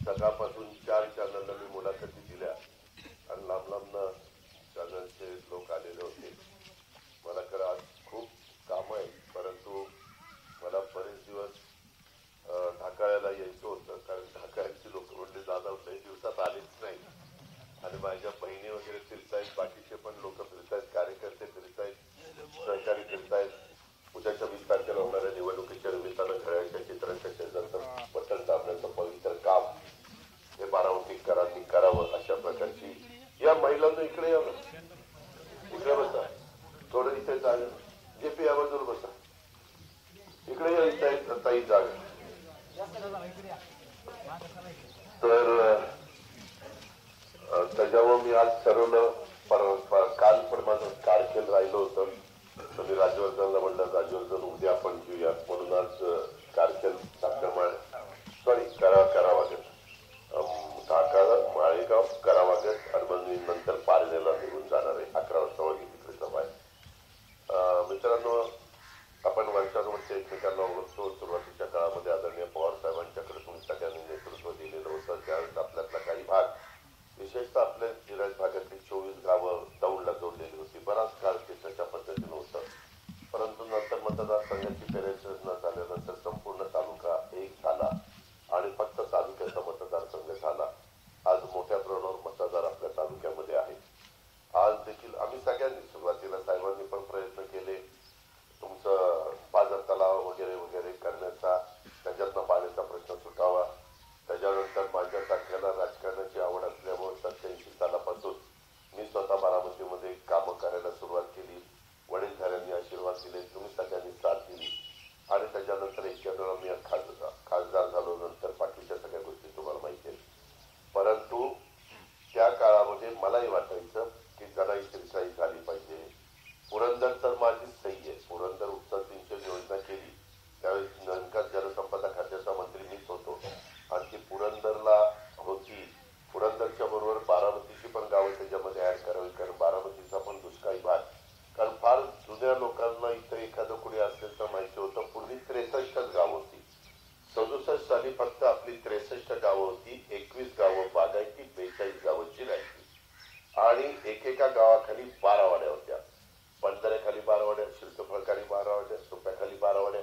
सकाळपासून 4 चॅनलला मी मुलाखती दिल्या आणि लांब लांबनं चॅनलचे लोक आलेले होते. मला खरं आज खूप काम आहे, परंतु मला बरेच दिवस ढाकाळ्याला यायचं होतं, कारण ढाकाळ्याची लोक म्हणजे दादा लई दिवसात आलेच नाही. आणि माझ्या बहिणी वगैरे फिरतायत, बाकीचे पण लोक फिरतायत, कार्यकर्ते फिरतायत, सहकारी फिरतायत. उद्याच्या 20 तारखेला होणाऱ्या निवडणुकीच्या निमित्तानं घड्याळ्याच्या चित्राच्या शेजारचं बटन दाबण्याचं पवित्र काम हे बारामतीकरांनी करावं, अशा प्रकारची. या महिलांना इकडे यावं, इकडे बसा, थोडं इथे जागा, जे पी या बाजूला बसा, इकडे या, इथे ताई जागा. तर त्याच्यामुळे मी आज ठरवलं, काल पण माझं कारखेल राहिलं होतं, तर मी राजवर्धनला म्हणलं, राजवर्धन उद्या आपण घेऊया, म्हणून आज कारखेल सॉरी करावागत, ढाका माळेगाव करावागत आणि मग मी नंतर पारनेरला निघून जाणार आहे. 11 वाजता वगैरे तिकडे सभा आहे. मित्रांनो, आपण वर्षानुवर्ष एकमेकांना ओळखतो. सुरुवातीच्या काळामध्ये आदरणीय पवार साहेबांच्याकडे तुम्ही सगळ्यांनी नेतृत्व दिलेलं होतं. त्यावेळेस आपल्यातला काही भाग, विशेषतः आपल्या जिल्ह्यात भागातली 24 गावं दौंडला जोडलेली होती. बराच काळ ते तशा पद्धतीनं होतं, परंतु नंतर मतदारसंघाची फेररचना झाल्यानंतर संपूर्ण तालुका एक झाला आणि फक्त तालुक्याचा मतदारसंघ झाला. आज मोठ्या प्रमाणावर मतदार आपल्या तालुक्यामध्ये आहेत. आज देखील आम्ही सगळ्यांनी, सुरुवातीला साहेबांनी पण प्रयत्न केले तुमचं पाझर तलाव वगैरे वगैरे करण्याचा, त्याच्यातनं पाण्याचा प्रश्न सुटावा. त्याच्यानंतर माझ्या सारख्याला राजकारणाची आवड असल्यामुळे 87 सालापासून मी स्वतः बारामतीमध्ये कामं करायला सुरुवात केली. वडीलधाऱ्यांनी आशीर्वाद दिले, तुम्ही सगळ्यांनी साथ दिली आणि त्याच्यानंतर 91 मी खासदार झालो. नंतर बाकीच्या सगळ्या गोष्टी तुम्हाला माहिती आहेत. परंतु त्या काळामध्ये मलाही वाटायचं की जरा शिरसाई झाली पाहिजे. पुरंदर तर माझी सही आहे. पुरंदर उपसा सिंचन योजना केली त्यावेळेस नेमका जलसंपदा खात्याचा मंत्री मीच होतो आणि ती पुरंदरला होती. पुरंदरच्या बरोबर बारामतीची पण गावं त्याच्यामध्ये ऍड करावी, कारण बारामतीचा पण दुष्काळी भाग. कारण फार जुन्या लोकांना इथं एखादं कुणी असेल तर माहिती होतं, पूर्वी 63च गाव होती. 67 साली फक्त आपली 63 गावं होती. 21 गावं बागायती, 42 गावं जिरायती आणि एकेका गावाखाली 12 वाड्या होत्या. बंधाऱ्याखाली 12 वाड्या, शिरकफळखाली 12 वाड्या, सोप्याखाली 12 वाड्या,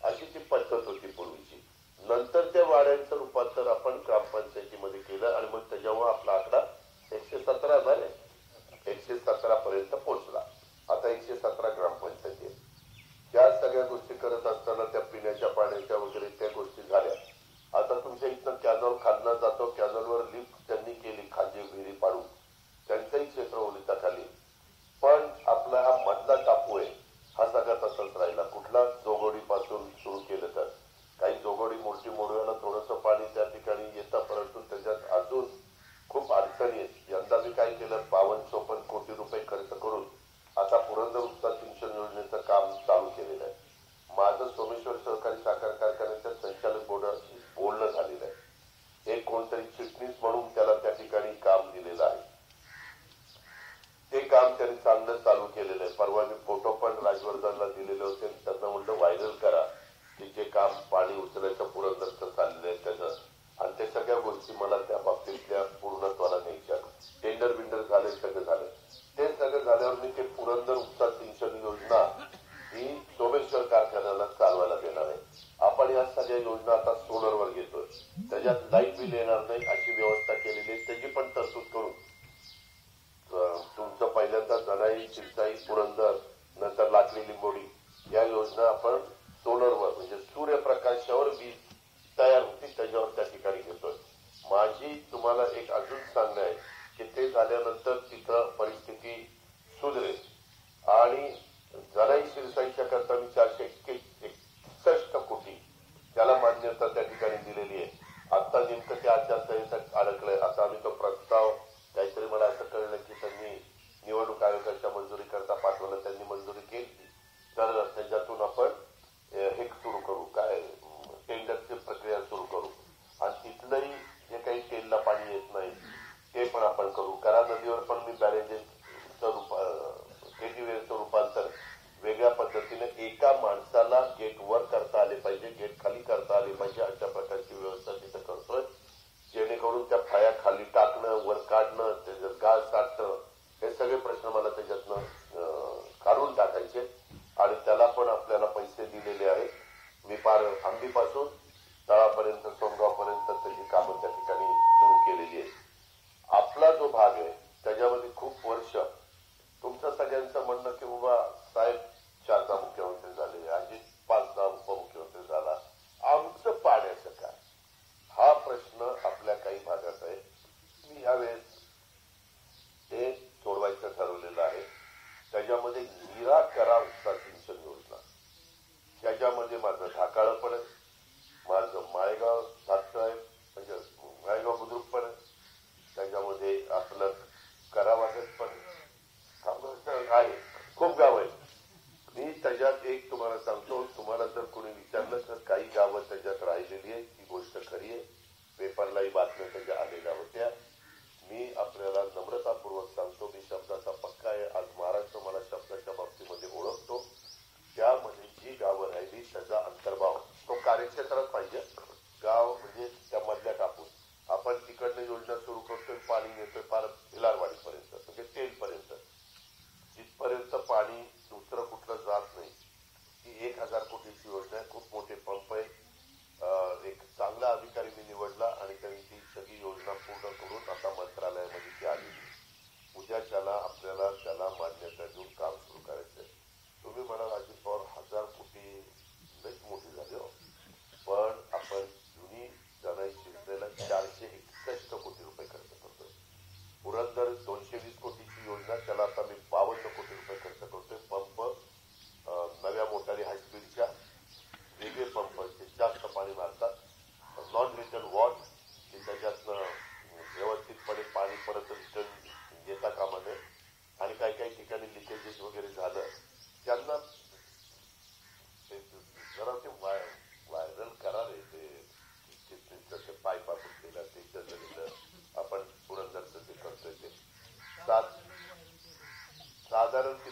अशी ती पद्धत होती पूर्वीची. नंतर त्या वाड्यांचं रूपांतर आपण ग्रामपंचायतीमध्ये केलं आणि मग त्याच्यामुळे आपला आकडा 117 झाले, 117 पर्यंत पोहोचला. आता 117 ग्रामपंचायती आहेत. त्या सगळ्या गोष्टी करत असताना त्या पिण्याच्या पाण्याच्या वगैरे त्या गोष्टी झाल्या. आता तुमच्या इथं कॅनॉल खालना जातो, कॅनॉलवर लिफ्ट त्यांनी केली, खाली विहिरी पाडून, त्यांचंही क्षेत्र ओलिताखाली. पण आपला हा मधला टापू आहे, हा सगळा तसंच राहिला. कुठला जोगोडी पासून सुरू केलं तर काही जोगोडी मोठी मोडवायला थोडंसं पाणी त्या ठिकाणी येतं, परंतु त्याच्यात अजून खूप अडचणी आहेत. यंदा मी काय केलं, 52-54 कोटी रुपये खर्च करून आता पुरंदर उपसा सिंचन योजनेचं काम चालू केलेलं आहे. माझं सोमेश्वर सहकारी साखर कारखान्याच्या संचालक बोर्डाशी बोलणं झालेलं आहे. एक कोणतरी चिटणीस म्हणून त्याला त्या ठिकाणी काम दिलेलं आहे. ते काम त्यांनी चांगलं चालू केलेलं आहे. परवा मी फोटो पण राजवर्धनला दिलेले होते, त्यांना म्हणलं व्हायरल करा की जे काम पाणी उचलायचं पुरंदरचं चाललेलं आहे त्याचं, आणि ते सगळ्या गोष्टी मला त्या बाबतीतल्या पूर्णत्वाला न्यायच्या. टेंडर बिंडर झाले, सगळं झालं. ते सगळं झाल्यावर मी ते पुरंदर उपसा सिंचन योजना ही सोमेश्वर कारखान्याला चालवायला देणार आहे. आपण या सगळ्या योजना आता सोलरवर घेतोय, त्याच्यात लाईट बिल येणार नाही अशी व्यवस्था केलेली आहे. त्याची पण तरतूद करून तुमचं पहिल्यांदा जनाई, शिरसाई, पुरंदर, नंतर लाटली, लिंबोडी या योजना आपण सोलरवर म्हणजे सूर्यप्रकाशावर वीज तयार होती त्याच्यावर त्या ठिकाणी घेतोय. माझी तुम्हाला एक अजून सांगणं आहे की ते झाल्यानंतर तिथं परिस्थिती सुधरेल आणि जनाई शिरसाईच्या करता मी 461 कोटी त्याला मान्यता त्या ठिकाणी दिलेली आहे. आता नेमकं ते आचारसंहितेत अडकलंय. आता आम्ही तो प्रस्ताव काहीतरी, मला असं कळलं की त्यांनी निवडणूक आयोगाच्या मंजुरी करता पाठवलं, त्यांनी मंजुरी केली तर त्याच्यातून आपण हे सुरू करू, काय टेंडरची प्रक्रिया सुरू करू आणि तिथलंही जे काही तेलला पाणी येत नाही ते पण आपण करू. करा नदीवर पण मी बॅरेजेसचं केटीवेचं रूपांतर वेगळ्या पद्धतीने एका माणसाला गेट वर करता आले पाहिजे, गेट खाली करता आले पाहिजे, अशा प्रकारची व्यवस्था तिथं करतोय.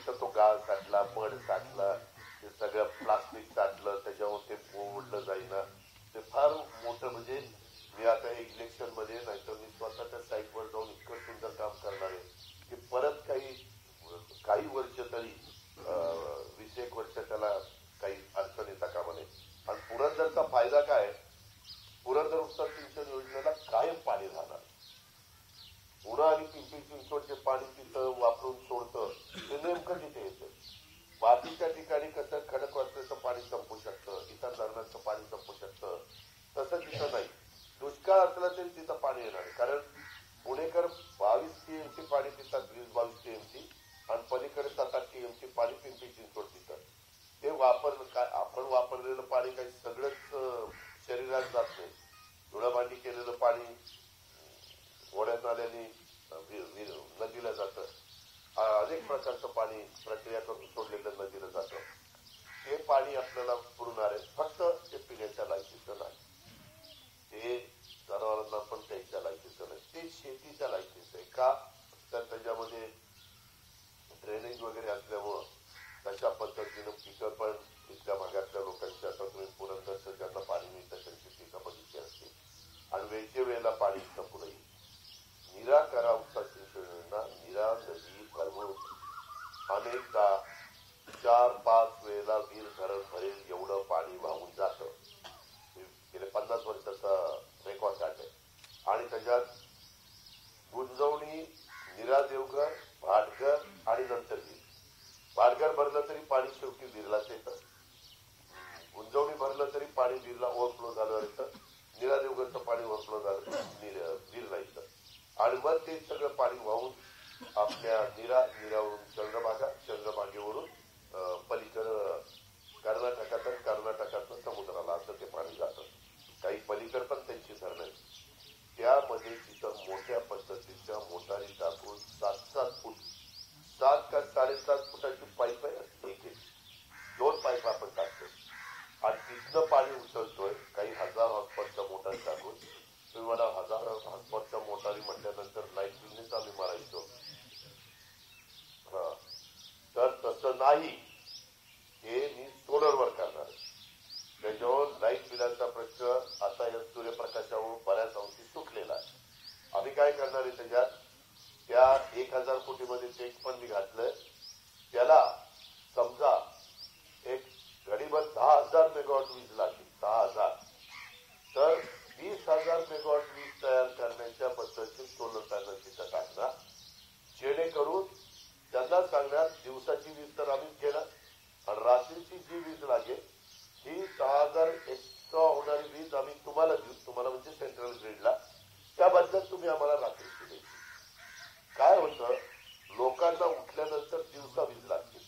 तिथं तो गाळ साठला, मड साठला, ते सगळं प्लास्टिक साठलं, त्याच्यावर ते ओढलं जाईना. ते फार मोठं, म्हणजे मी आता इलेक्शन मध्ये नाहीतर मी स्वतः त्या साईटवर जाऊन इतकं सुंदर काम करणार आहे की परत काही वर्ष तरी 20 वर्ष त्याला काही अडचण येता कामा नये. आणि पुरंदरचा फायदा काय, पुरंदर उत्तर सिंचन योजनेला कायम पाणी राहणार. पुणे आणि पिंपरी चिंचवडचे पाणी तिथं वापरून सोडतं ते नेमकं तिथे येतं. बाकीच्या ठिकाणी कसं खडकवासल्याचं पाणी संपू शकतं, इतर धरणांचं पाणी संपू शकतं, तसं तिथं नाही. दुष्काळ असला तरी तिथं पाणी येणार आहे. कारण पुणेकर 22 टीएमसी पाणी पितात, 20-22 टीएमसी, आणि पलीकडे 7-8 टीएमसी पाणी पिंपरी चिंचवड पितात. ते काय आपण वापरलेलं पाणी काही सगळंच शरीरात जात नाही. धुळाभांडी केलेलं पाणी ओढ्यात नाल्याने नदीला जातं. अनेक प्रकारचं पाणी प्रक्रिया करून सोडलेलं नदीला जातं. ते पाणी आपल्याला पुरणार आहे. फक्त ते पिण्याच्या लायकीचं नाही, ते जनावरांना पण प्यायच्या लायकीचं नाही, ते शेतीच्या लायकीचं आहे. का तर त्याच्यामध्ये ड्रेनेज वगैरे असल्यामुळं तशा पद्धतीनं पिकं पण इथल्या भागातल्या लोकांची, आता तुम्ही पुरंदरचं ज्यांना पाणी मिळतं त्यांची पिकं बघितली असतील. आणि वेळच्या वेळेला पाणी इथं पुढे येईल. नीरा करा उपसा नीरा नदी भरवून अनेकदा 4-5 वेळेला वीर धरण भरेल एवढं पाणी वाहून जातं. गेले 50 वर्षाचा रेकॉर्ड काढलाय. आणि त्याच्यात गुंजवणी, नीरा देवघर, भाटघर आणि नंतर वीर. भाटघर भरलं तरी पाणी शेवटी वीरलाच येतं. गुंजवणी भरलं तरी पाणी वीरला ओव्हरफ्लो झालं येतं. नीरा देवघरचं पाणी ओव्हरफ्लो झालं वीरला येतं. आणि मग ते सगळं पाणी वाहून आपल्या नीरावरून चंद्रभागेवरून पलीकडं कर्नाटकातनं समुद्राला असं ते पाणी जातं. काही पलीकड पण त्यांची धरणं आहेत. त्यामध्ये तिथं मोठ्या पद्धतीच्या मोटारी टाकून 7-7 फूट, 7 का 7.5 फुटाची पाईप आहे. एक 2 पाईप आपण टाकतो आणि तिथनं पाणी उचलतोय. काही 1000 हॉर्सपॉवरच्या मोटारी टाकून. तुम्ही मला 1000 हॉर्सपॉवरच्या मोटारी म्हटल्यानंतर लाईट बिलनेच आम्ही मारायचो. तर तसं नाही, हे मी सोलरवर करणार. त्याच्यावर लाईट बिलाचा प्रश्न आता या सूर्यप्रकाशावर बऱ्याच अंशी सुटलेला आहे. आम्ही काय करणार आहे, त्याच्यात त्या 1000 कोटीमध्ये चेक पण मी घातलंय. त्याला समजा एक घडीभर 10,000 मेगावॉट वीज लागली, 10,000, तर 20,000 मेगावॉट वीज तयार करण्याच्या पद्धतीत सोलर पॅनल तिथं टाकणार. जेणेकरून त्यांना सांगणार दिवसाची वीज तर आम्हीच घेणार आणि रात्रीची जी वीज लागेल ही 10,000 एक्स्ट्रा होणारी वीज आम्ही तुम्हाला देऊ. तुम्हाला म्हणजे सेंट्रल ग्रीडला. त्याबद्दल तुम्ही आम्हाला रात्रीची द्यायची. काय होतं, लोकांना उठल्यानंतर दिवसा वीज लागते.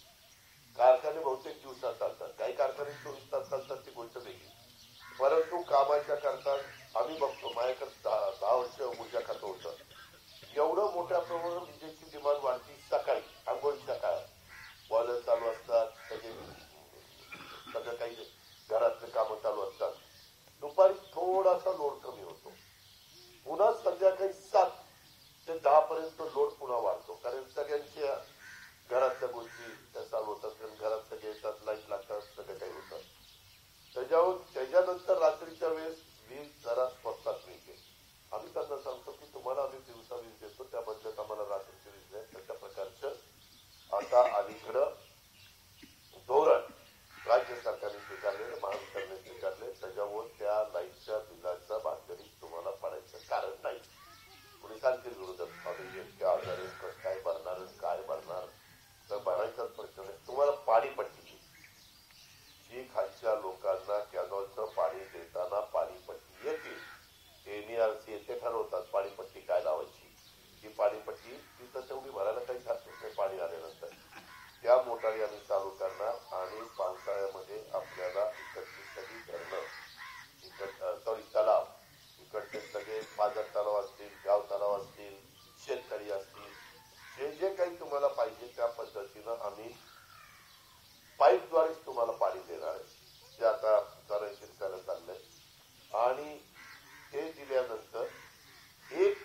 कारखाने बहुतेक दिवसा चालतात, काही कारखाने 24 तास चालतात, ती गोष्ट वेगळी. परंतु कामाच्या करता आम्ही बघतो, माझ्याकडे 10 वर्ष ऊर्जा खातं होतं. एवढं मोठ्या प्रमाणात विजेची डिमांड वाढती. सकाळी आंघोळीच्या काळात बॉयलर चालू असतात, सगळं काही घरातले कामं चालू असतात. दुपारी थोडासा लोड कमी होतो. पुन्हा संध्याकाळी 7 ते 10 पर्यंत लोड पुन्हा वाढतो. कारण सगळ्यांच्या घरातल्या गोष्टी त्या चालू होतात. कारण घरात सगळे येतात, लाईट लागतात, सगळं काही होतं. त्याच्यानंतर रात्रीच्या वेळेस वीज जरा स्वस्तात मिळते. आम्ही त्यांना सांगतो की तुम्हाला आम्ही दिवसा वीज देतो, त्या बदल्यात आम्हाला रात्रीची वीज द्या. तशा प्रकारचं आता अलीकडं धोरण राज्य सरकारने स्वीकारले, महावितरणने स्वीकारले. त्याच्यावर त्या लाईटच्या बिलाचा भानगडीत तुम्हाला पडायचं कारण नाही. कुणी सांगतील विरोधक आम्ही इतके आजार काय भरणार, काय भरणार, तर भरायचाच प्रश्न नाही. तुम्हाला पाणीपट्टी, जी खालच्या लोकांना कॅनॉलचं पाणी देताना पाणीपट्टी येते, NERC येथे ठरवतात पाणीपट्टी काय लावायची. ही पाणीपट्टी तिथं तेवढी भरायला काही हरकत नाही. पाणी आल्यानंतर त्या मोटारी आम्ही चालू करणार आणि पावसाळ्यामध्ये आपल्याला इकडची सगळी धरणं, तलाव, इकडचे सगळे पाझर तलाव असतील, गाव तलाव असतील, शेतकरी असतील, जे काही तुम्हाला पाहिजे त्या पद्धतीनं आम्ही पाईपद्वारेच तुम्हाला पाणी देणार आहे. जे आता करायला चाललंय. आणि ते दिल्यानंतर 1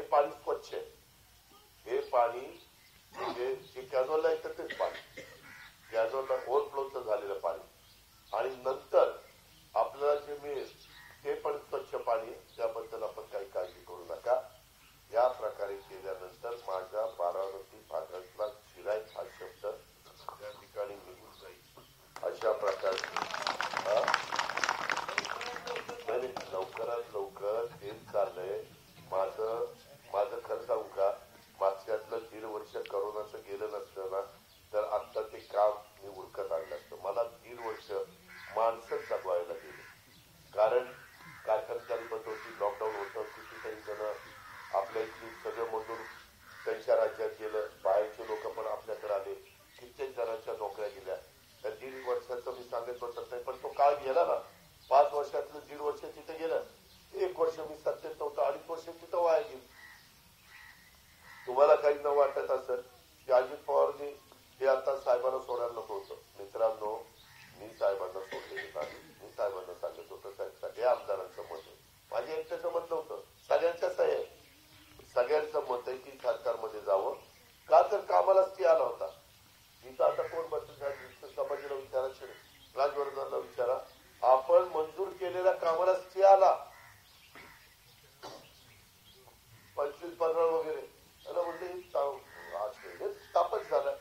पाणी स्वच्छ आहे. हे पाणी म्हणजे जे कॅझॉलला येतं तेच पाणी, कॅझॉलला ओव्हरफ्लोचं झालेलं पाणी, आणि नंतर आपल्याला जे मिळेल ते पण स्वच्छ पाणी, त्याबद्दल आपण काही काळजी करू नका. या प्रकारे केल्यानंतर माझ्या बारामती भागातला शिरायत हा शब्द त्या ठिकाणी निघून जाईल. अशा प्रकारची लवकरात लवकर तेच चाललंय. माझं खरं सांगू का, मागच्यातलं 1.5 वर्ष करोनाचं गेलं नसतं ना तर आता ते काम मी उरकत आणलं असतं. मला 1.5 वर्ष माणसं जगवायला गेली, कारण कारखानदारी बंद होती, लॉकडाऊन होतं, कितीतरी जण आपल्या इथली सगळं मजूर त्यांच्या राज्यात गेलं, बाहेरचे लोक पण आपल्याकडे आले, कित्येक जणांच्या नोकऱ्या गेल्या. त्या 1.5 वर्षाचं मी सांगत बसत नाही, पण तो काळ गेला ना. 5 वर्षातलं 1.5 वर्ष तिथे गेलं, 1 वर्ष मी सत्तेत नव्हतं, 2.5 वर्ष तिथं वाया गेली. तुम्हाला काही न वाटत असेल की अजित पवारनी हे आता साहेबांना सोडायला नको होतं. मित्रांनो, मी साहेबांना सोडलेलं नाही. मी साहेबांना सांगत होतं साहेब सगळ्या आमदारांचं मत आहे, माझ्या एकट्याचं मत नव्हतं, सगळ्यांच्याच आहे. सगळ्यांचं मत आहे की सरकारमध्ये जावं, का तर कामालाच ती आला होता. तिथं आता कोण बसलं, समाजाला विचारा, राजवर्धनला विचारा, आपण मंजूर केलेल्या कामालाच ती आला. 25 15 वगैरे त्याला म्हणलं हे तापच झाला.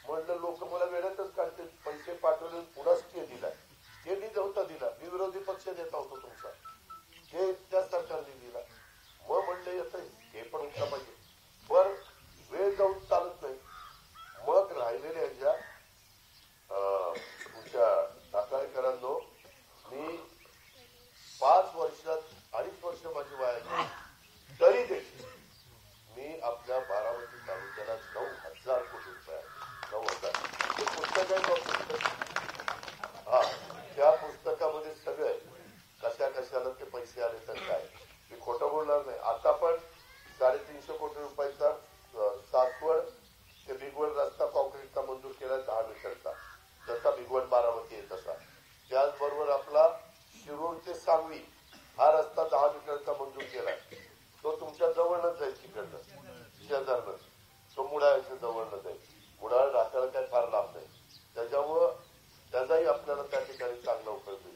म्हणलं लोक मला वेळातच काढते, पैसे पाठवले, पुन्हा स्टे दिलाय, ते नव्हता दिला, मी विरोधी पक्ष देता होतो तुमचा, हे त्या सरकारने दिला. मग म्हणलं येतं हे पण उठला पाहिजे, पण वेळ जाऊन चालत नाही. मग राहिलेल्या ह्याच्या तुमच्या टाकाळेकरांनो, मी 5 वर्षात 2.5 वर्ष माझी वाया गेली, तरी देखील मी आपल्या बारामती तालुक्याला 9,000 कोटी रुपये, 9,000 ते पुस्तक आहे. हा, त्या पुस्तकामध्ये सगळे कशा कशाला ते पैसे आले तर काय, मी खोटं बोलणार नाही. आता पण 350 कोटी रुपयाचा सासवड ते भिगवण रस्ता कॉन्क्रीटचा मंजूर केला, 10 मीटरचा, जसा भिगवण बारामती आहे तसा. त्याचबरोबर आपला शिरूर ते सांगवी हा रस्ता 10 मीटरचा मंजूर केलाय, तो तुमच्या जवळच जाईल, तिकडनं शेजारनं, तो मुडाळच्या जवळनं जाईल. मुडाळ राखायला काही फार लांब नाही, त्याच्यामुळं त्याचाही आपल्याला त्या ठिकाणी चांगला उपयोग होईल.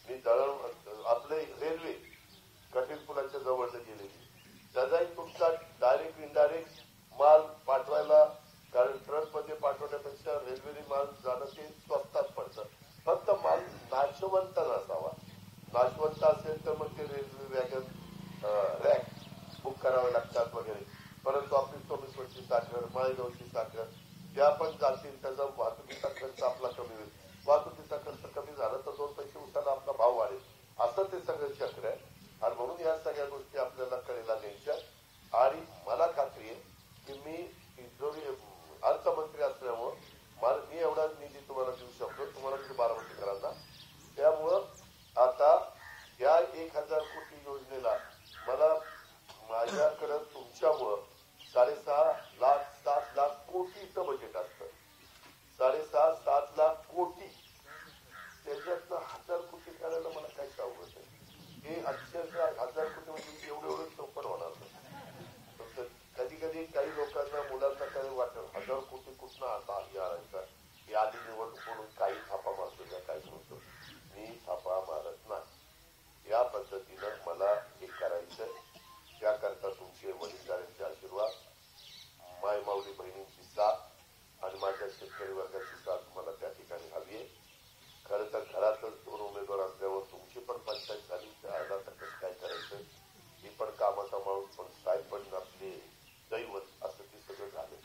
मी दळण आपले रेल्वे कठीण पुलाच्या जवळनं गेलेली, त्याचाही तुमचा डायरेक्ट इनडायरेक्ट माल पाठवायला, कारण ट्रकमध्ये पाठवण्यापेक्षा रेल्वेने माल जाणं ते स्वस्तात पडतं. फक्त माल नाशवंत नसावा, नाशवंत असेल तर मग ते रेल्वे वॅगन रॅक बुक करावे लागतात वगैरे. परंतु आपली सोमेश्वरची साखर, माळेगावची साखर त्या पण जातील, त्याचा वाहतुकीचा खर्च आपला कमी होईल. वाहतुकीचा खर्च कमी झाला तर 2 पैसे उसाला आपला भाव वाढेल, असं ते सगळं चक्र आहे. आणि म्हणून या सगळ्या गोष्टी आपल्याला कळेला न्यायच्या. आणि मला खात्री आहे की मी तिजोरी अर्थमंत्री असल्यामुळं मी एवढा निधी तुम्हाला देऊ शकतो, तुम्हाला म्हणजे बारामतीकरांना. त्यामुळं आता या 1,000 कोटी योजनेला मला माझ्याकडं तुमच्यामुळं 6.5 लाख 7 लाख कोटीचं बजेट असतं, 6.5 7 लाख कोटी. त्याच्यातनं 1,000 कोटी करायला मला काही अवघड नाही. हे अक्षरशः 1,000 कोटी म्हणजे एवढं सोपं होणार नाही. कधी कधी काही लोकांना, मुलांना काही वाटत 1,000 कोटी कुठनं आता आणायचा, ही आधी निवडणूक म्हणून काही थापा मारतो त्या काही म्हणतो. मी थापा मारत नाही. या पद्धतीनं मला हे करायचं, त्याकरता तुमचे वडीलधाऱ्यांचे आशीर्वाद, मायमाऊली बहिणींची साथ आणि माझ्या शेतकरी वर्गाची साथ मला त्या ठिकाणी हवी आहे. खरं तर घरातच 2 उमेदवार असल्यावर तुमची पण पंचायत झाली, आता कसं काय करायचं, ही पण कामाचा माणूस, पण साहेब पण आपले दैवत, असं ते सगळं झालं.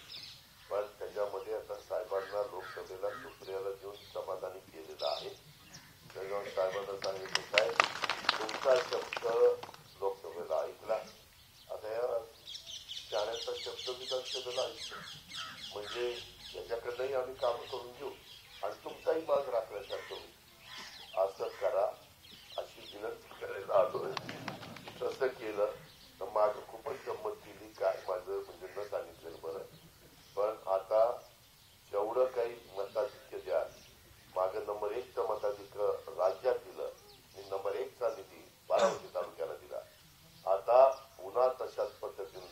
पण त्याच्यामध्ये आता साहेबांना लोकसभेला सुप्रियाला देऊन समाधानी केलेलं आहे. त्याच्यावर साहेबांना सांगितलं काय, तुमचा शब्द लोकसभेला ऐकला, आता या शाळेचा शब्द विधानसभेला ऐकतो, म्हणजे याच्याकडनंही आम्ही काम करून घेऊ आणि तुमचाही माग राखण्यासारखं होईल. असं करा अशी विनंती करायला आलोय. तसं केलं तर माझं खूपच गंमत केली, काय माझं म्हणजे न सांगितलेलं बरं. पण आता जेवढं काही मताधिक्य द्या, माझं नंबर 1चं मताधिक्य राज्यात दिलं, मी नंबर 1चा निधी बारामती तालुक्याला दिला. आता पुन्हा तशाच पद्धतीने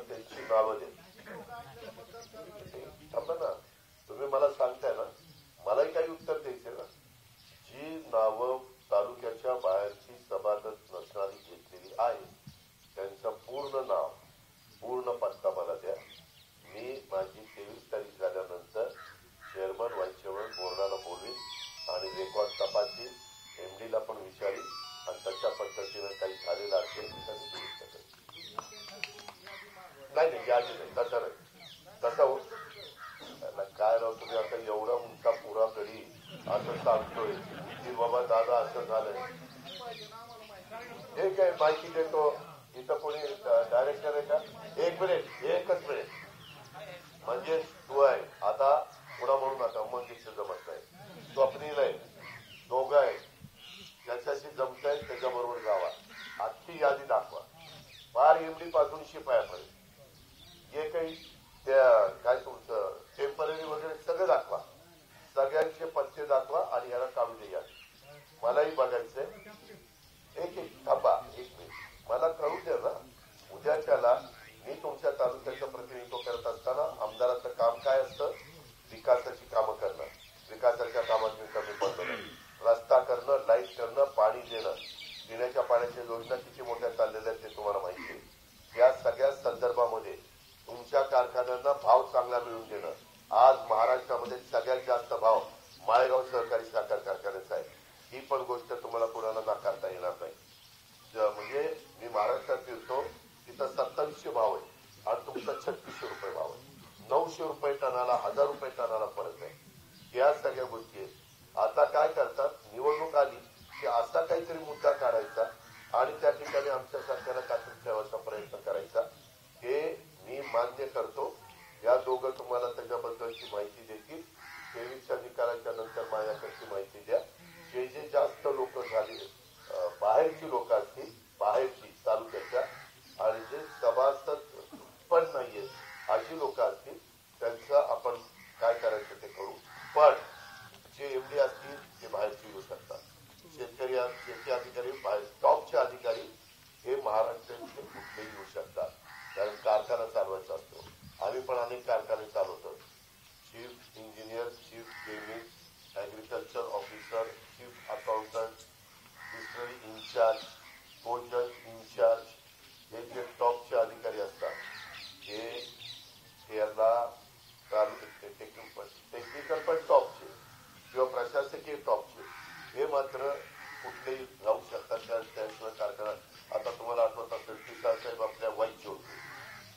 त्यांची नावं दे. थांबा ना, तुम्ही मला सांगताय ना, मलाही काही उत्तर द्यायचे ना. जी नावं तालुक्याच्या बाहेरची सभागत नसणारी घेतलेली आहे त्यांचं पूर्ण नाव, पूर्ण पत्ता मला द्या. मी माझी 23 तारीख झाल्यानंतर चेअरमन व्हाईस चेअरमन बोर्डाला बोलवीन आणि रेकॉर्ड तपासील, एमडीला पण विचारील आणि तशा पद्धतीनं काही झालेलं असेल तर मी दुरुस्त करेन. नाही यादी नाही, तसं नाही, तसं हो काय राव तुम्ही आता एवढा उंचा पुरा करी असं सांगतोय की बाबा दादा असं झालंय. एक आहे माहिती देतो. इथं कोणी डायरेक्टर आहे का? एक मिनिट, एकच मिनिट. म्हणजे तू आहे आता पुन्हा म्हणू नका, मग जमत नाही. स्वप्नील आहे, दोघं आहे, ज्याच्याशी जमतंय त्याच्याबरोबर जावा. आजची यादी दाखवा, फार एमडी पासून शिपायापर्यंत जे काही त्या काय तुमचं टेम्पररी वगैरे सगळं दाखवा. सगळ्यांचे पत्ते दाखवा आणि याला काढू दे यादी. मलाही बघायचंय. एक थांबा, एक मिनिट, मला कळू द्या ना. उद्याच्याला मी तुमच्या तालुक्याचं प्रतिनिधित्व करत असताना आमदाराचं काम काय असतं? विकासाची कामं करणं. विकासाच्या कामात मी कमी पडलो नाही. रस्ता करणं, लाईट करणं, पाणी देणं, पिण्याच्या पाण्याच्या योजना किती मोठ्या चाललेल्या आहेत ते तुम्हाला माहिती आहे. या सगळ्या संदर्भामध्ये तुमच्या कारखान्यांना भाव चांगला मिळवून देणं. आज महाराष्ट्रामध्ये सगळ्यात जास्त भाव माळेगाव सहकारी साखर कारखान्याचा आहे. ही पण गोष्ट तुम्हाला कोणाला नाकारता येणार नाही. म्हणजे मी महाराष्ट्रात फिरतो, तिथं 2700 भाव आहे आणि तुमचा 3600 रुपये भाव आहे. 900 रुपये टनाला, 1000 रुपये टनाला फरक आहे. या सगळ्या गोष्टी आहेत. आता काय करतात, निवडणूक आली की असा काहीतरी मुद्दा काढायचा आणि त्या ठिकाणी आमच्या सरकारला कात्री ठेवायचा प्रयत्न करायचा. हे मी मान्य करतो. या दोघं तुम्हाला त्याच्याबद्दलची माहिती देतील. 23च्या निकालाच्या नंतर माझ्याकडची माहिती द्या. जे जे जास्त लोक झाले, बाहेरची लोक असतील, बाहेरची तालुक्याच्या, आणि जे सभासद पण नाहीये अशी लोक असतील, त्यांचं आपण काय करायचं ते करू. पण जे एमडी असतील ते बाहेरचे येऊ शकतात. शेती अधिकारी बाहेर, टॉपचे अधिकारी हे महाराष्ट्राचे कुठलेही येऊ शकतात, कारण कारखाना चालवायचा असतो. आम्ही पण अनेक कारखाने चालवतो. Chief engineer, chief chemist, agriculture officer, chief accountant, district incharge, पोजन इन्चार्ज, हे जे टॉपचे अधिकारी असतात हे याला टेक्निकल पण टॉपचे किंवा प्रशासकीय टॉपचे, हे मात्र कुठलेही राहू शकतात. त्याशिवाय कारखाना, आता तुम्हाला आठवत असेल की साहेब आपल्या वाईचे होते,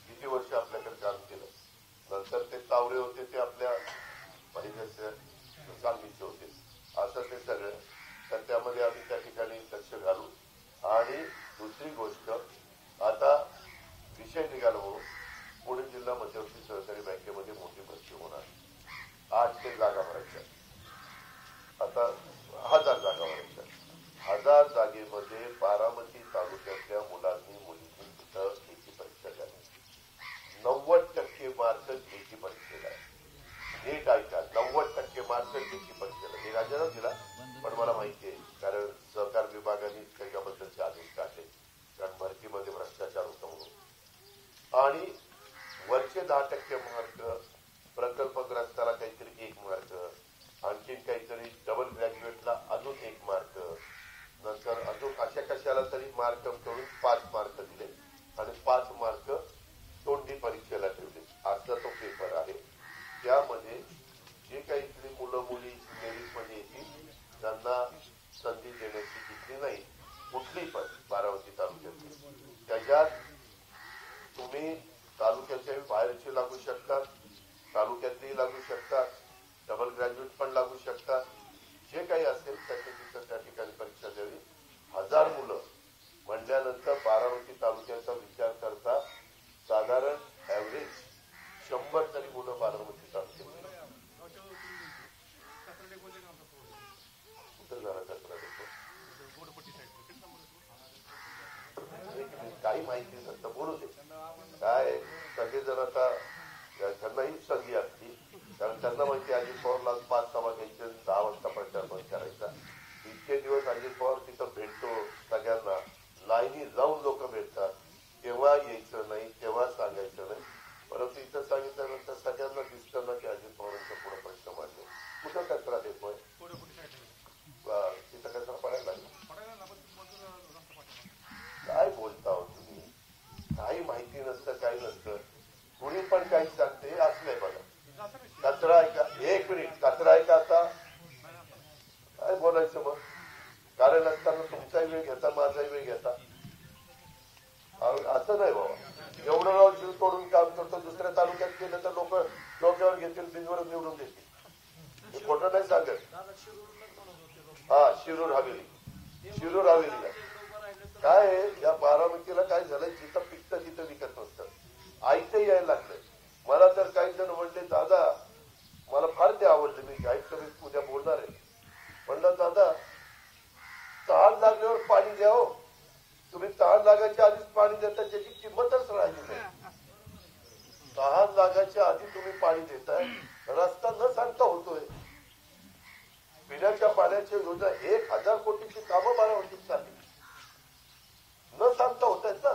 किती वर्ष आपल्याकडे काम केलं. नंतर ते तावरे होते, ते आपल्या पाहिजे सांगलीचे होते. असं ते सगळं, तर त्यामध्ये आम्ही त्या ठिकाणी लक्ष घालू. आणि दुसरी गोष्ट, आता विषय निघाला म्हणून पुणे जिल्हा मध्यवर्ती सहकारी बँकेमध्ये मोठी भरती होणार. 800 जागा भरायच्या. आता 1000 जागा भरायच्या. 1000 जागेमध्ये बारामती तालुक्यातल्या मुलांनी मुलींनी तिथं लेखी परीक्षा द्यावी. 90% मार्क लेखी परीक्षेला आहे. नीट ऐका, 90% मार्क लेखी परीक्षेला. मी राजाराव दिला, पण मला माहिती आहे, कारण सहकार विभागाने त्याच्याबद्दलचे आदेश काढले, कारण भरतीमध्ये भ्रष्टाचार होतो म्हणून. आणि वरचे 10% मार्क, प्रकल्पग्रस्ताला काहीतरी 1 मार्क, आणखीन काहीतरी डबल ग्रॅज्युएटला अजून 1 मार्क, नंतर अजून अशा कशाला तरी मार्क करून 5 मार्क दिले आणि 5 मार्क तोंडी परीक्षेला ठेवले. असा तो पेपर आहे. त्यामध्ये जे काही इथली मुलं मुली मेरिटमध्ये येतील त्यांना संधी देण्याची तिथली नाही, कुठली पण बारामती तालुक्यातली. त्याच्यात तुम्ही तालुक्याच्या बाहेरची लागू शकतात, तालुक्यातली लागू शकतात, डबल ग्रॅज्युएट पण लागू शकतात. जे काही असेल त्याच्या तिथं त्या ठिकाणी परीक्षा द्यावी. 1000 मुलं म्हणल्यानंतर बारामती तालुक्याचा विचार करता साधारण ऍव्हरेज 100 तरी मुलं बारामती तालुक्यात. कुठं झाला कचरा देतो काही माहिती नसतं, बोलू दे. काय सगळेजण आता त्यांनाही संधी असली, कारण त्यांना माहिती अजित पवारला 5 सभा घ्यायची, 10 वाजता प्रचार बंद करायचा. इतके दिवस अजित पवार तिथं भेटतो सगळ्यांना, लाईनी जाऊन लोक भेटतात, केव्हा यायचं नाही, केव्हा सांगायचं नाही. परंतु इथं सांगितल्यानंतर सगळ्यांना दिसतं ना की अजित पवारांच्या पुढे प्रश्न मांडले. कुठं कचरा देतोय, तिथं कचरा पडायला लागला. काय बोलता हो तुम्ही, काही माहिती नसतं, काही नसतं, कुणी पण काही सांगते. असलंय बघा, कचरा आहे का, 1 मिनिट, कचरा आहे का आता, काय बोलायचं मग. कारण असताना तुमचाही वेळ घेता, माझाही वेळ घेता. असं नाही बाबा, एवढं राव जीव तोडून काम करतो, दुसऱ्या तालुक्यात गेलं तर लोक डोक्यावर घेतील, बिनवर निवडून देतील. हे खोटं नाही सांगत. हा, शिरूर हवेलीला काय या बारामतीला काय झालंय, जिथं पिकतं तिथं विकत नसतं. ऐकतं यायला लागलंय. मला तर काही जण म्हणले, दादा मला फार ते आवडले, मी ऐकतो, मी उद्या बोलणार आहे. म्हणलं दादा, तहान लागल्यावर पाणी द्या हो, तुम्ही तहान लागायच्या आधीच पाणी देता, त्याची किंमतच राहिली नाही. तहान लागायच्या आधी तुम्ही पाणी देताय, रस्ता न सांगता होतोय. पिण्याच्या पाण्याची योजना 1000 कोटीची कामं बारामतीत चालली, न सांगता होत आहेत ना.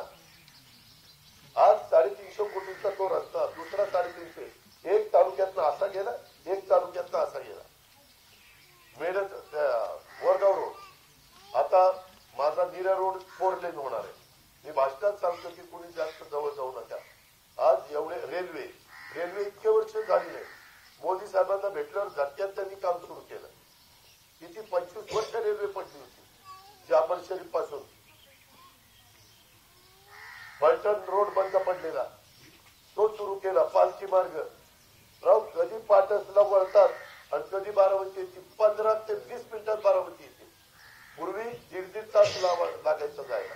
आज 350 कोटीचा तो रस्ता, दुसरा 350, एक तालुक्यातनं असा गेला, एक तालुक्यातनं असा गेला. मेरठ वरगाव रोड, आता माझा नीरा रोड 4 लेन होणार आहे. मी भाषणात सांगतो की कुणी जास्त जवळ जाऊ नका. आज एवढे रेल्वे इतके वर्ष झाली नाही. मोदी साहेबांना भेटल्यावर झटक्यात त्यांनी काम सुरू केलं. किती 25 वर्ष रेल्वे पडली होती जाफर शरीफ पासून. फलटण रोड बंद पडलेला, तो सुरू केला. पालखी मार्ग, राव कधी पाटसला वळतात आणि कधी बारामती येते. 15 ते 20 मिनिटात बारामती येते. पूर्वी 1.5 तास लागायचं जायला.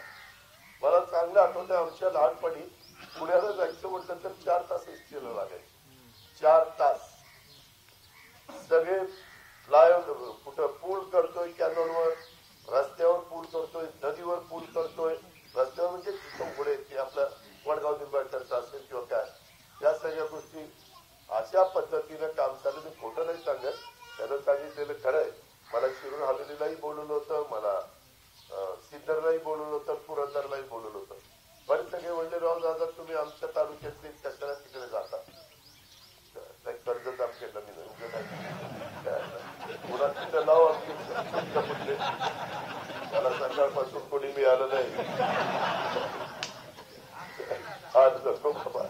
मला चांगलं आठवतं, आमच्या लहानपणी पुण्याला जायचं म्हटलं तर 4 तास एसटीला लागायचं. 4 तास. सगळे फ्लायओव्हर, कुठं पूल करतोय कॅनॉलवर, रस्त्यावर पूल करतोय, नदीवर पूल करतोय. रस्त्यावर म्हणजे तिथं पुढे ते आपलं वडगाव निंबाळकरचं असेल किंवा काय, या सगळ्या गोष्टी अशा पद्धतीनं काम चालू. मी खोटं नाही सांगत, त्यानं सांगितलेलं खरं आहे. मला शिरूर हवेलीलाही बोलवलं होतं, मला सिन्नरलाही बोलवलं होतं, पुरंदरलाही बोलवलं होतं. पण सगळे म्हणले, राव दादा तुम्ही आमच्या तालुक्यातले कशाला तिकडे जाता. कर्जत आमच्याकडं मी पुन्हा तिथं लाव आमचे, त्याला सकाळपासून कोणी मिळालं नाही. आज नको बाबा,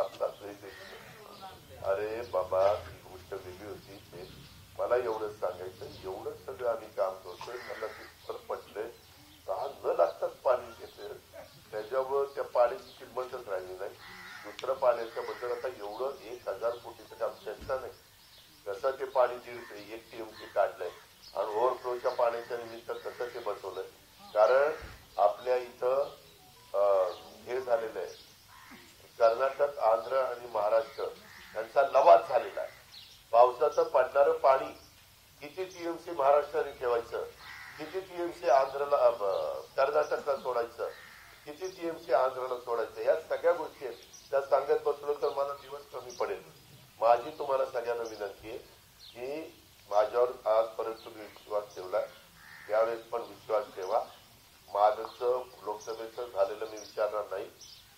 आपला अरे बाबा, ही गोष्ट वेगळी होती. ते मला एवढंच सांगायचं, एवढं सगळं आम्ही काम करतोय, मला तिथं पटलंय. तहान न लागताच पाणी घेतलं, त्याच्यामुळं त्या पाण्याची किंमतच राहिली नाही. दुसरं पाण्याच्या बद्दल आता एवढं 1000 कोटीचं काम चर्चा नाही. कसं ते पाणी 1 TMC काढलंय आणि ओव्हरफ्लोच्या पाण्याच्या निमित्त कसं ते बसवलंय. कारण आपल्या इथं हे झालेलं आहे, कर्नाटक, आंध्र आणि महाराष्ट्र यांचा लवाद झालेला आहे. पावसाचं पडणारं पाणी किती TMC महाराष्ट्राने ठेवायचं, किती TMC आंध्रला, कर्नाटकला सोडायचं, किती TMC आंध्रला सोडायचं, या सगळ्या गोष्टी आहेत. त्या सांगत बसलो तर मला दिवस कमी पडेल. माझी तुम्हाला सगळ्यांना विनंती आहे की माझ्यावर आजपर्यंत तुम्ही विश्वास ठेवला, यावेळेस पण विश्वास ठेवा. मागचं लोकसभेचं झालेलं मी विचारणार नाही.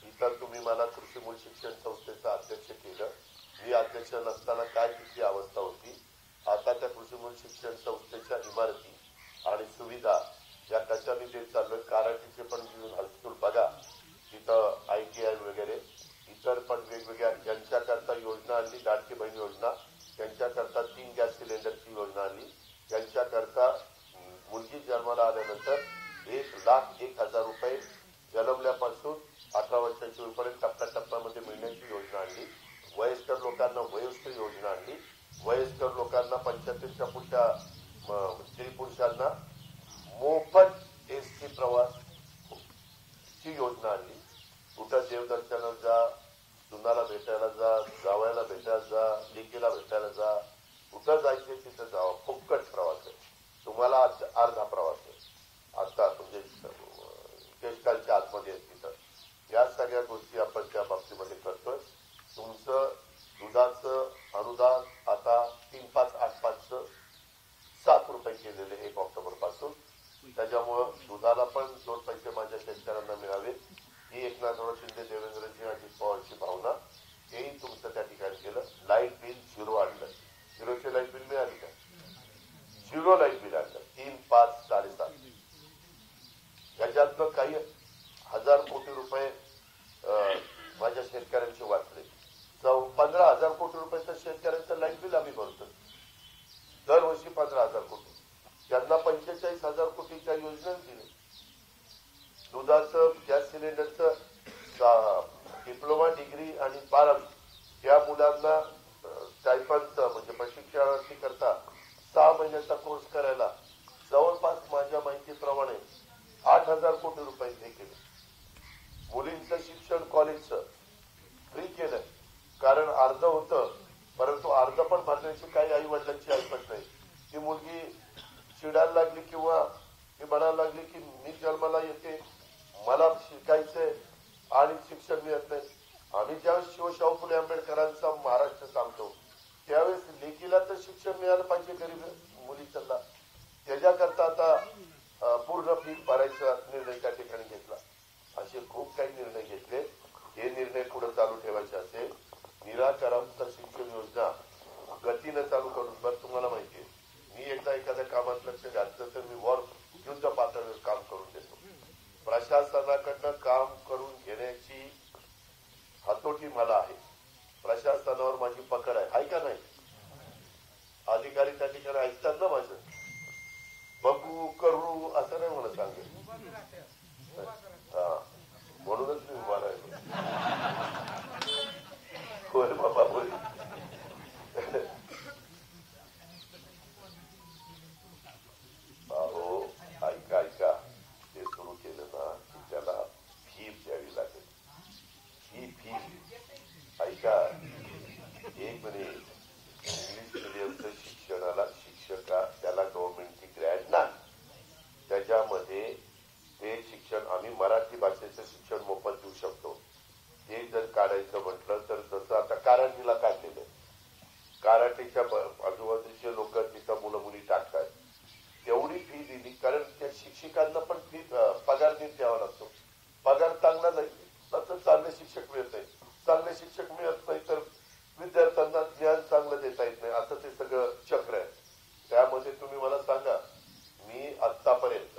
इतर तुम्ही मला कृषी मूळ शिक्षण संस्थेचं अध्यक्ष केलं. मी अध्यक्ष नसताना काय तिथली अवस्था होती, आता त्या कृषी मूळ शिक्षण संस्थेच्या इमारती आणि सुविधा या कशा मी देत चाललोय. कराटीचे पण हायस्कूल बघा, तिथं ITI वगैरे, इतर पण वेगवेगळ्या ज्यांच्याकरता योजना आणली, लाडकी बहीण योजना, त्यांच्याकरता 3 गॅस सिलेंडरची योजना आणली, त्यांच्याकरता मुलगी जन्माला आल्यानंतर 1,01,000 रुपये जन्मल्यापासून 18 वर्षाची होईपर्यंत टप्प्याटप्प्यामध्ये मिळण्याची योजना आणली. वयस्कर लोकांना वयोश्री योजना आणली. वयस्कर लोकांना 75च्या पुढच्या स्त्री पुरुषांना मोफत एसटी प्रवास ची योजना आणली. कुठं देवदर्शनाला जा, सुनाला भेटायला जा, जावयाला भेटायला जा, लेकीला भेटायला जा, कुठं जायचे तिथं जावा, फुकट प्रवास आहे. तुम्हाला अर्धा प्रवास आहे आता, म्हणजे केशकालच्या आतमध्ये तिथं. या सगळ्या गोष्टी आपण त्या बाबतीत केलेले 1 ऑक्टोबर पासून. त्याच्यामुळं दुधाला पण 2 पैसे माझ्या शेतकऱ्यांना मिळावे ही एकनाथराव शिंदे, देवेंद्रजी, अजित पवारची भावना, हेही तुमचं त्या ठिकाणी केलं. लाईट बिल 0 आणलं. 0चे लाईट बिल मिळाली का? 0 लाईट बिल आणलं. 3, 5, 7.5 याच्यातनं काही 1000 कोटी रुपये माझ्या शेतकऱ्यांचे वाचले. 15,000 कोटी रुपयाचं शेतकऱ्यांचं लाईट बिल आम्ही भरतो दरवर्षी. 15,000 कोटी. त्यांना 45,000 कोटीच्या योजना दिल्या. दुधाचं, गॅस सिलेंडरचं, डिप्लोमा, डिग्री आणि 12वी या मुलांना स्टायफनचं म्हणजे प्रशिक्षणार्थी करता 6 महिन्याचा कोर्स करायला जवळपास माझ्या माहितीप्रमाणे 8,000 कोटी रुपये हे केले. मुलींचं शिक्षण कॉलेजचं फ्री केलं. कारण अर्ध होतं, परंतु अर्ध पण भरण्याची काही आई वडिलांची ऐकत नाही. ती मुलगी चिडायला लागली किंवा ती म्हणायला लागली की मी जन्माला येते, मला शिकायचंय आणि शिक्षण मिळत नाही. आम्ही ज्यावेळेस शिवशाहू फुले आंबेडकरांचा महाराष्ट्र सांगतो त्यावेळेस लेकीला तर शिक्षण मिळालं पाहिजे गरीब मुलीचा. त्याच्याकरता आता पूर्ण फी भरायचा निर्णय त्या ठिकाणी घेतला. असे खूप काही निर्णय घेतले. हे निर्णय पुढे चालू ठेवायचे असेल, निराकरांचा शिक्षण योजना गतीनं चालू करून. बरं तुम्हाला माहितीये मी एकदा एखाद्या कामात लक्ष घातलं तर मी युद्ध पातळीवर काम करून देतो. प्रशासनाकडनं काम करून घेण्याची हातोटी मला आहे. प्रशासनावर माझी पकड आहे का नाही? अधिकारी त्या ठिकाणी ऐकतात ना माझं. बघू करू असं नाही मला सांगेल. हा म्हणूनच मी उभा राहिलो. होय बाबा होय. अहो ऐका ते सुरू केलं ना की त्याला फी द्यावी लागेल. ही फी ऐका, एक मिनिट. इंग्लिश मिडियमचं शिक्षणाला शिक्षका त्याला गव्हर्नमेंटची ग्रँट नाही. त्याच्यामध्ये ते शिक्षण आम्ही मराठी भाषेचं शिक्षण मोफत देऊ शकतो. ते जर काढायचं म्हटलं तर जसं आता कराटेला काढलेलं, कराटेच्या आजूबाजूचे लोक तिथं मुलं मुली टाकतात, तेवढी फी दिली. कारण त्या शिक्षकांना पण फी पगार नीट द्यावा लागतो. पगार चांगला नाही तर चांगले शिक्षक मिळत नाही. चांगले शिक्षक मिळत नाही तर विद्यार्थ्यांना ज्ञान चांगलं देता येत नाही. असं ते सगळं चक्र आहे. त्यामध्ये तुम्ही मला सांगा, मी आतापर्यंत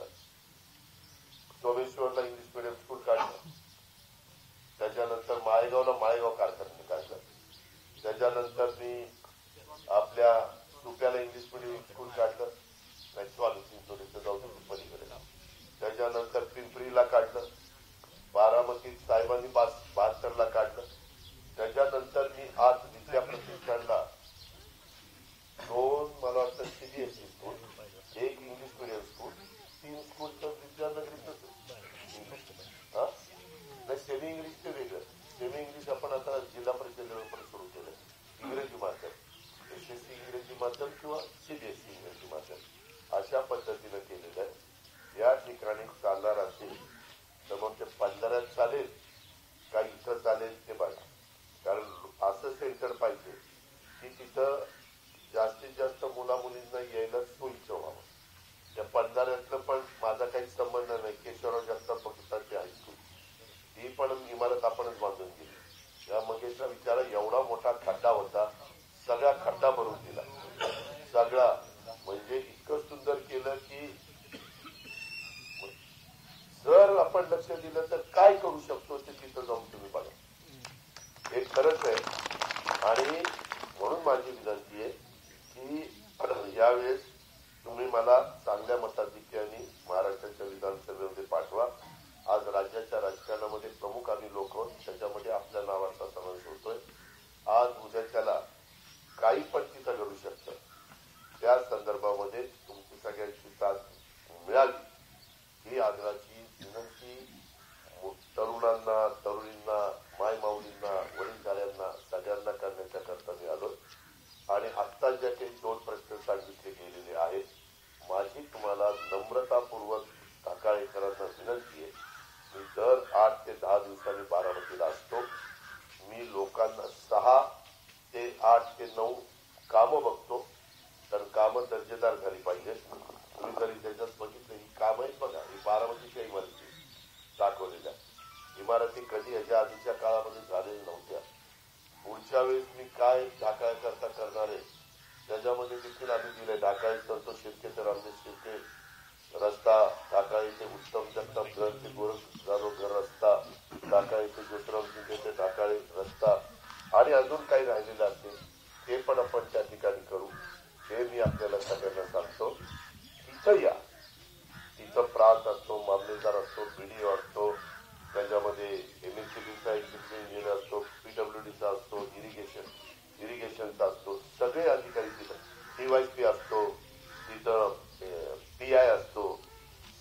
सोमेश्वरला इंग्लिश मिडियम स्कूल काढलं, त्याच्यानंतर माळेगावला माळेगाव कारखाने काढलं, त्याच्यानंतर मी आपल्या सुप्याला इंग्लिश मिडियम स्कूल काढलं, नाही स्वामी चिंचोलीचं जाऊ पलीकडे, त्याच्यानंतर पिंपरीला काढलं, बारामतीत साहेबांनी 72ला काढलं, त्याच्यानंतर मी आज विद्या प्रतिष्ठानला 2 मला वाटतं CBSE school, 1 English medium school, 3 स्कूलचं विद्यानगरीचं नाही सेमी इंग्लिशचे वेगळं. सेमी इंग्लिश आपण आता जिल्हा परिषद लेवलवर सुरू केलं. इंग्रजी माध्यम, SSC इंग्रजी माध्यम किंवा सीबीएसई इंग्रजी माध्यम अशा पद्धतीनं केलेलं आहे. या ठिकाणी चालणार असेल तर मग ते 15 चालेल का इथं चालेल ते बघा. कारण असं सेंटर पाहिजे की तिथं जास्तीत जास्त मुला मुलींना यायला सोयीचं व्हावं. त्या 15 पण माझा काही संबंध नाही. केशवराव जगताप बघितली हायस्कूल ही पण इमारत आपणच बांधून दिली. या मंगेशला विचारा, एवढा मोठा खड्डा होता, सगळा खड्डा भरून दिला सगळा. म्हणजे इतकं सुंदर केलं की जर आपण लक्ष दिलं तर काय करू शकतो ते तिथं जाऊन तुम्ही बघा. हे खरंच आहे. आणि म्हणून माझी विनंती आहे की यावेळेस तुम्ही मला चांगल्या मताधिक्याने महाराष्ट्राच्या विधानसभेमध्ये पाठवा. आज राज्याच्या राजकारणामध्ये प्रमुख आम्ही लोक आहोत, त्याच्यामध्ये आपल्या नावाचा समावेश होतोय. आज उद्याच्याला काही पण तिथं घडू शकतं. त्या संदर्भामध्ये तुमची सगळ्यांची साथ मिळाली ही आग्रहाची विनंती तरुणांना, तरुणींना, मायमाऊलींना, वडीलधाऱ्यांना सगळ्यांना करण्याच्या करता मी आलो. आणि आत्ता ज्या काही 2 प्रश्न सांगितले गेलेले आहेत, माझी तुम्हाला नम्रतापूर्वक ढाकाळेकरांना विनंती आहे. मी दर 8 ते 10 दिवसांनी बारामतीला असतो. मी लोकांना 6 ते 8 ते 9 कामं बघतो. तर कामं दर्जेदार झाली पाहिजेत. आधीच्या काळामध्ये झालेल्या नव्हत्या. पुढच्या वेळेस मी काय ढाकाळ करता करणार आहे त्याच्यामध्ये देखील आम्ही दिले. ढाकाळ संतोष शिर्के तर रामदेव शिर्के रस्ता, ढाकाळ येथे उत्तम जगताप घर ते गोरख घर रस्ता, ढाकाळ येथे ज्योतिराव शिंदे ते ढाकाळे रस्ता आणि अजून काही राहिलेलं असेल ते पण आपण त्या ठिकाणी करू. हे मी आपल्याला सगळ्यांना सांगतो. तिथं या, तिथं प्रांत असतो, मामलेदार असतो, बीडीओ असतो, त्याच्यामध्ये MSCBचा इंजिनियर असतो, PWDचा असतो, इरिगेशनचा असतो, सगळे अधिकारी तिथं, DYP असतो तिथं, PI असतो,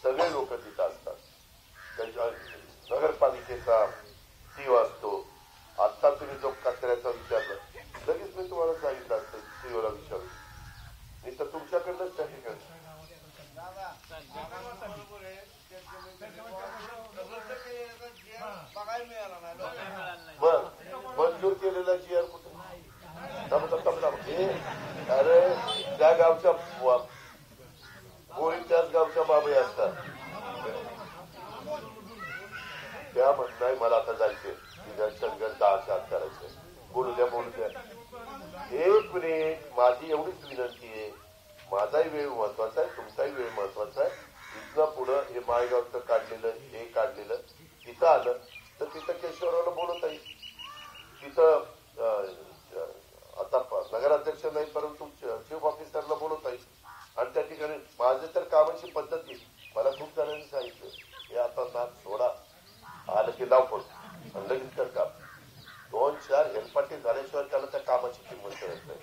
सगळे लोक तिथं असतात. त्याच्या नगरपालिकेचा CEO असतो. आता तुम्ही जो कचऱ्याचा विचारलं लगेच मी तुम्हाला सांगितलं असतं CEOला विचारू. मी तर तुमच्याकडनंच त्या ठिकाणी मंजूर केलेला GR कुठे? अरे त्या गावच्या गोळी त्याच गावच्या बाबाई असतात. त्या म्हणत नाही मला आता जायचे शंकर 10 करायचे. बोलू द्या. एक मिनिट, माझी एवढीच विनंती आहे. माझाही वेळ महत्वाचा आहे, तुमचाही वेळ महत्वाचा आहे. इथनं पुढं हे माळेगावचं काढलेलं, हे काढलेलं तिथं आलं तर तिथं केशवरावला बोलत आहे. तिथं आता नगराध्यक्ष नाही परंतु चीफ ऑफिसरला बोलत आहे. आणि त्या ठिकाणी माझे तर कामाची पद्धती मला खूप जणांनी सांगितलं हे आता नाक सोडा, आलं की लाव पडतो आणि लगेच तर काम. 2-4 हेलपाटे झाल्याशिवाय त्याला त्या कामाची किंमत कळत नाही.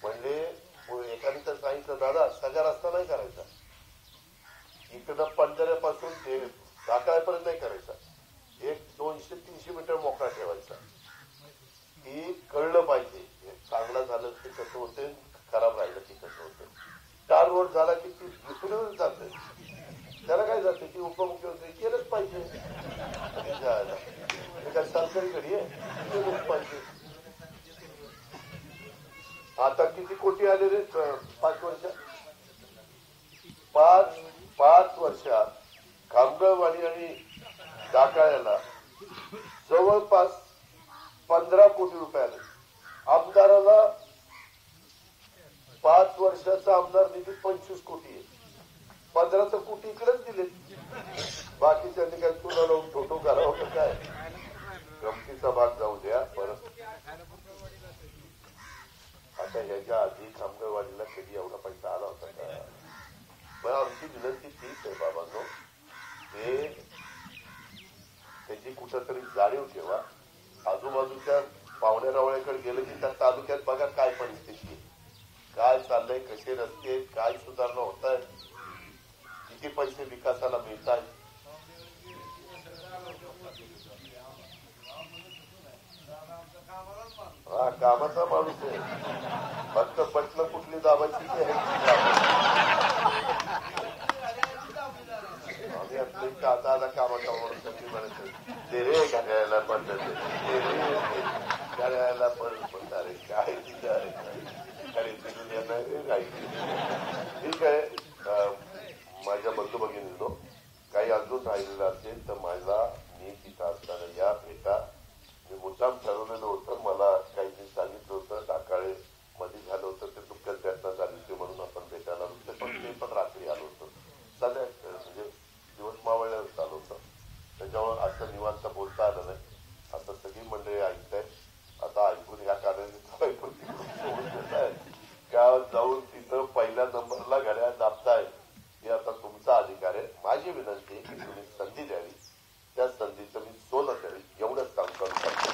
म्हणजे एकाने तर सांगितलं दादा सगळा रस्ता नाही करायचा, इकडं पंढऱ्यापासून ते ढाकाळ्यापर्यंत नाही करायचा, एक 200-300 मीटर मोकळा ठेवायचा. ही कळलं पाहिजे. चांगला झालं ते कसं होते, खराब राहिलं की कसं होते. 4 रोड झाला की ती दुसरीवर जाते, त्याला काय जाते की उपमुख्यमंत्री केलंच पाहिजे. काय सरकारी घडी आहे, केलंच पाहिजे. आता किती कोटी आले रे 5 वर्षात? 5 वर्षात खामगाववाडी आणि ढाकाळ्याला जवळपास 15 कोटी रुपये आले. आमदाराला 5 वर्षाचा आमदार निधी 25 कोटी आहे. 15 कोटी इकडेच दिले. बाकीच्यांनी काय तुला लावून फोटो करावं का काय? गमतीचा भाग जाऊ द्या. परत आता ह्याच्या आधी खामगाववाडीला कधी एवढा पैसा आला होता का? पण आमची विनंती तीच आहे बाबांनो, हे त्याची कुठंतरी जाणीव ठेवा. आजूबाजूच्या पाहुण्या रावळ्याकडे गेलं की त्या तालुक्यात बघा काय परिस्थिती, काय चाललंय, कसे रस्ते, काय सुधारणा होत आहेत, किती पैसे विकासाला मिळत आहेत. हा कामाचा माणूस आहे, फक्त पटलं कुठली दाबायची आम्ही आता कामाचा माणूस म्हणायचं ते रे घड्याळाला पडलं, ते रे घड्याळाला पडलं. अरे काय अरे दुनिया नाही राहिली. ठीक आहे. माझ्या बंधू भगिनींनो, काही अजून राहिलेलं असेल तर मला मी तिथं असताना या भेटा. मी मुद्दाम ठरवलेलं होतं, मला काही सांगितलं होतं ढाकाळे मध्ये झालं होतं ते दुःखद घटना झाली होती म्हणून आपण भेटायला होते, पण ते पण रात्री आलो होतो. सध्या म्हणजे दिवस मावळल्यावर आलो होतं, त्याच्यामुळे असं निवांत बोलता आलं नाही. आता सगळी मंडळी ऐकत आहेत. आता ऐकून ह्या कारणाने ऐकून गावात जाऊन तिथं पहिल्या नंबरला घड्याळ दाबताय हे आता तुमचा अधिकार आहे. माझी विनंती आहे की तुम्ही संधी द्यावी, त्या संधीचं मी सोनं द्यावी, एवढंच काम करू शकतो.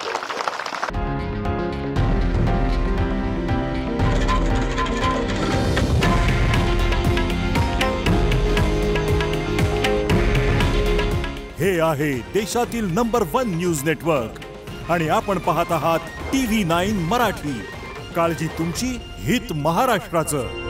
हे आहे देशातील नंबर 1 न्यूज नेटवर्क आणि आपण पाहत आहात TV9 मराठी. काळजी तुमची, हित महाराष्ट्राचं.